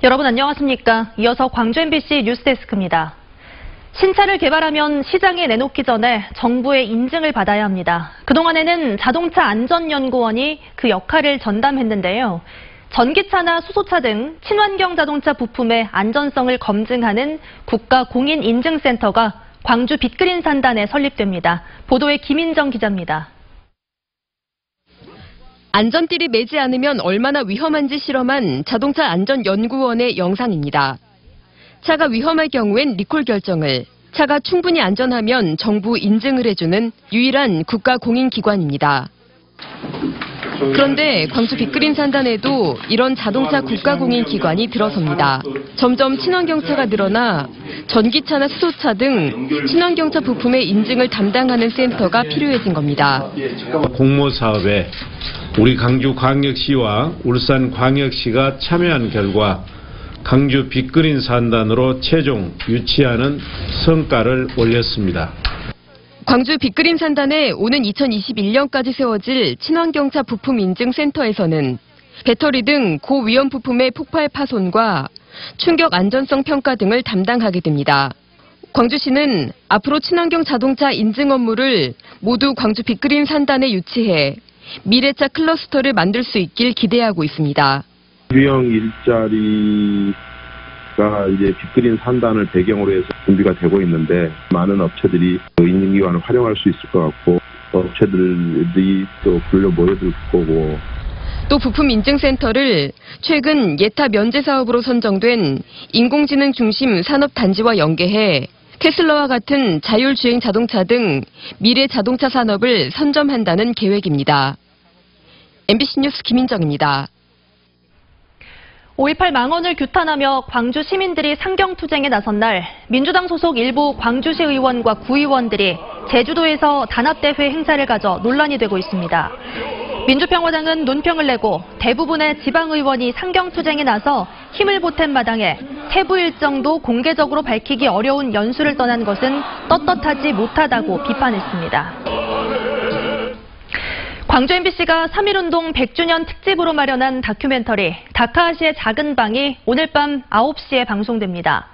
여러분 안녕하십니까? 이어서 광주 MBC 뉴스데스크입니다. 신차를 개발하면 시장에 내놓기 전에 정부의 인증을 받아야 합니다. 그동안에는 자동차 안전연구원이 그 역할을 전담했는데요. 전기차나 수소차 등 친환경 자동차 부품의 안전성을 검증하는 국가공인인증센터가 광주 빅그린 산단에 설립됩니다. 보도에 김인정 기자입니다. 안전띠를 매지 않으면 얼마나 위험한지 실험한 자동차 안전연구원의 영상입니다. 차가 위험할 경우엔 리콜 결정을, 차가 충분히 안전하면 정부 인증을 해주는 유일한 국가공인기관입니다. 그런데 광주 빅그린 산단에도 이런 자동차 국가공인기관이 들어섭니다. 점점 친환경차가 늘어나 전기차나 수소차 등 친환경차 부품의 인증을 담당하는 센터가 필요해진 겁니다. 공모 사업에 우리 광주광역시와 울산광역시가 참여한 결과 광주 빅그린 산단으로 최종 유치하는 성과를 올렸습니다. 광주 빅그린 산단에 오는 2021년까지 세워질 친환경차 부품 인증 센터에서는 배터리 등 고위험 부품의 폭발 파손과 충격 안전성 평가 등을 담당하게 됩니다. 광주시는 앞으로 친환경 자동차 인증 업무를 모두 광주 빅그린 산단에 유치해 미래차 클러스터를 만들 수 있길 기대하고 있습니다. 유형 일자리가 이제 빅그린 산단을 배경으로 해서 준비가 되고 있는데 많은 업체들이 인증기관을 활용할 수 있을 것 같고 업체들이 또 불려 모여들 거고. 또 부품 인증센터를 최근 예타 면제 사업으로 선정된 인공지능 중심 산업단지와 연계해 테슬라와 같은 자율주행 자동차 등 미래 자동차 산업을 선점한다는 계획입니다. MBC 뉴스 김인정입니다. 5.18 망언을 규탄하며 광주 시민들이 상경투쟁에 나선 날 민주당 소속 일부 광주시 의원과 구의원들이 제주도에서 단합대회 행사를 가져 논란이 되고 있습니다. 민주평화당은 논평을 내고 대부분의 지방의원이 상경투쟁에 나서 힘을 보탠 마당에 세부 일정도 공개적으로 밝히기 어려운 연수를 떠난 것은 떳떳하지 못하다고 비판했습니다. 광주 MBC가 3.1운동 100주년 특집으로 마련한 다큐멘터리 다카하시의 작은 방이 오늘 밤 9시에 방송됩니다.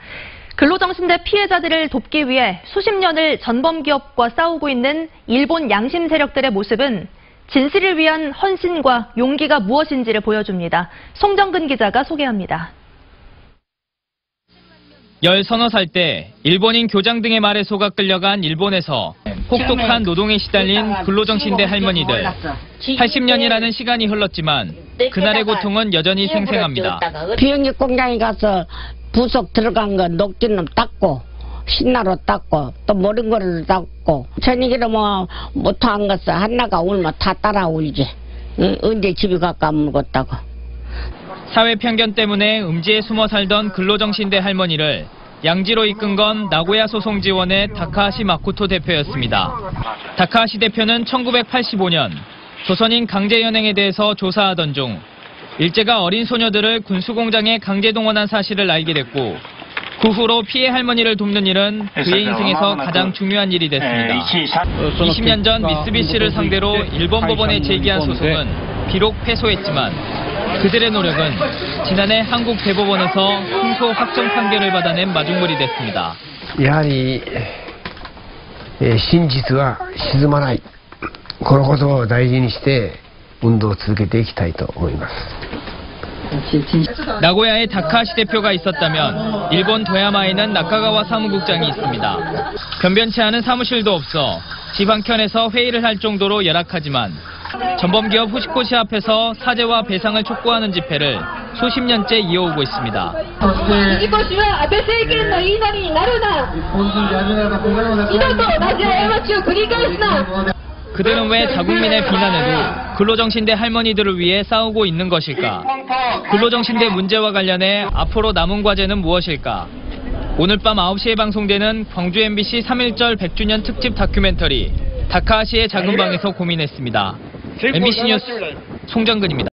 근로정신대 피해자들을 돕기 위해 수십 년을 전범기업과 싸우고 있는 일본 양심 세력들의 모습은 진실을 위한 헌신과 용기가 무엇인지를 보여줍니다. 송정근 기자가 소개합니다. 10서너 살 때 일본인 교장 등의 말에 속아 끌려간 일본에서 혹독한 노동에 시달린 근로정신대 할머니들. 80년이라는 시간이 흘렀지만 그날의 고통은 여전히 생생합니다. 비행기 공장에 가서 부속 들어간 거 녹지는 닦고 신나로 닦고 또 머리고리를 닦고 저녁에는 뭐 못한 것을 하나가 울면 다 따라 울지. 응? 언제 집에 가까 물었다고. 사회 편견 때문에 음지에 숨어 살던 근로정신대 할머니를 양지로 이끈 건 나고야 소송 지원의 다카하시 마코토 대표였습니다. 다카하시 대표는 1985년 조선인 강제연행에 대해서 조사하던 중 일제가 어린 소녀들을 군수공장에 강제 동원한 사실을 알게 됐고 그 후로 피해 할머니를 돕는 일은 그의 인생에서 가장 중요한 일이 됐습니다. 20년 전 미쓰비시를 상대로 일본 법원에 제기한 소송은 비록 패소했지만 그들의 노력은 지난해 한국 대법원에서 승소 확정 판결을 받아낸 마중물이 됐습니다. やはり真実は沈まない。このことを大事にして運動を続けていきたいと思います。 나고야에 다카하시 대표가 있었다면 일본 도야마에는 나카가와 사무국장이 있습니다. 변변치 않은 사무실도 없어 지방현에서 회의를 할 정도로 열악하지만 전범기업 후시코시 앞에서 사죄와 배상을 촉구하는 집회를 수십 년째 이어오고 있습니다. 후시코시와 아베政権の言いなりになるな。二度と同じ過ちを繰り返すな。 그들은 왜 자국민의 비난에도 근로정신대 할머니들을 위해 싸우고 있는 것일까? 근로정신대 문제와 관련해 앞으로 남은 과제는 무엇일까? 오늘 밤 9시에 방송되는 광주 MBC 3.1절 100주년 특집 다큐멘터리 다카하시의 작은 방에서 고민했습니다. MBC 뉴스 송정근입니다.